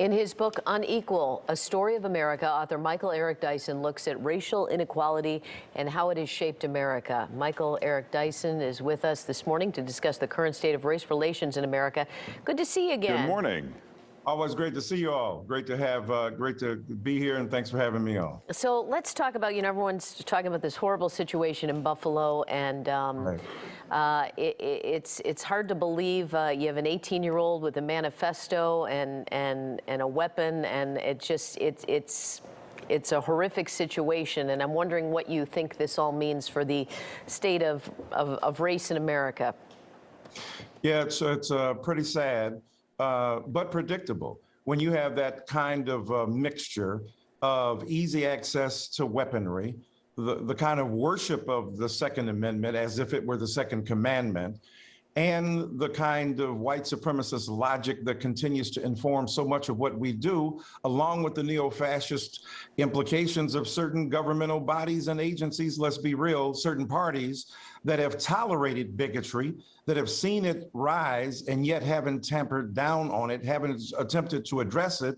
In his book, Unequal, A Story of America, author Michael Eric Dyson looks at racial inequality and how it has shaped America. Michael Eric Dyson is with us this morning to discuss the current state of race relations in America. Good to see you again. Good morning. Always great to see you all. Great to be here, and thanks for having me on. So let's talk about, everyone's talking about this horrible situation in Buffalo, and it's hard to believe you have an 18-year-old with a manifesto and a weapon, and it's a horrific situation, and I'm wondering what you think this all means for the state of race in America. Yeah, it's pretty sad. But predictable. When you have that kind of mixture of easy access to weaponry, the kind of worship of the Second Amendment as if it were the Second Commandment, and the kind of white supremacist logic that continues to inform so much of what we do, along with the neo-fascist implications of certain governmental bodies and agencies, let's be real, certain parties that have tolerated bigotry, that have seen it rise and yet haven't tampered down on it, haven't attempted to address it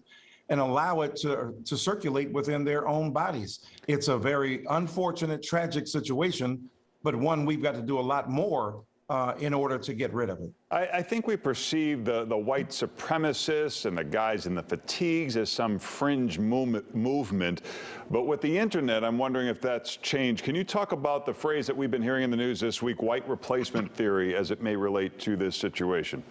and allow it to circulate within their own bodies. It's a very unfortunate, tragic situation, but one we've got to do a lot more in order to get rid of it. I think we perceive the white supremacists and the guys in the fatigues as some fringe movement. But with the internet, I'm wondering if that's changed. Can you talk about the phrase that we've been hearing in the news this week, white replacement theory, as it may relate to this situation?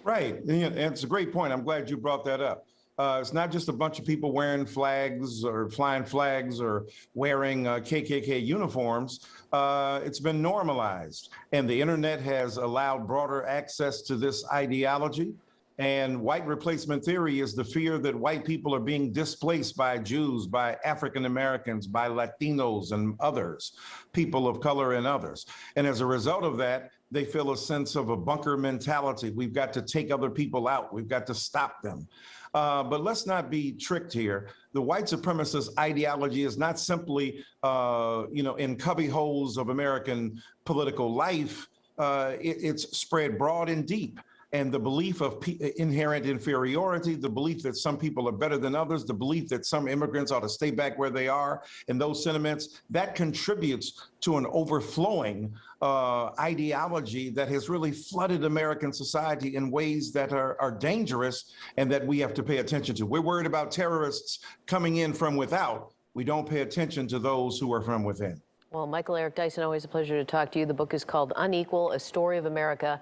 Right. And it's a great point. I'm glad you brought that up. It's not just a bunch of people wearing flags or flying flags or wearing KKK uniforms. It's been normalized. And the internet has allowed broader access to this ideology. And white replacement theory is the fear that white people are being displaced by Jews, by African Americans, by Latinos and others, people of color and others. And as a result of that, they feel a sense of a bunker mentality. We've got to take other people out. We've got to stop them. But let's not be tricked here. The white supremacist ideology is not simply, in cubby holes of American political life. It's spread broad and deep. And the belief of inherent inferiority, the belief that some people are better than others, the belief that some immigrants ought to stay back where they are, and those sentiments, that contributes to an overflowing ideology that has really flooded American society in ways that are dangerous and that we have to pay attention to. We're worried about terrorists coming in from without. We don't pay attention to those who are from within. Well, Michael Eric Dyson, always a pleasure to talk to you. The book is called Unequal, A Story of America,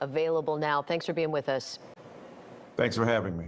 available now. Thanks for being with us. Thanks for having me.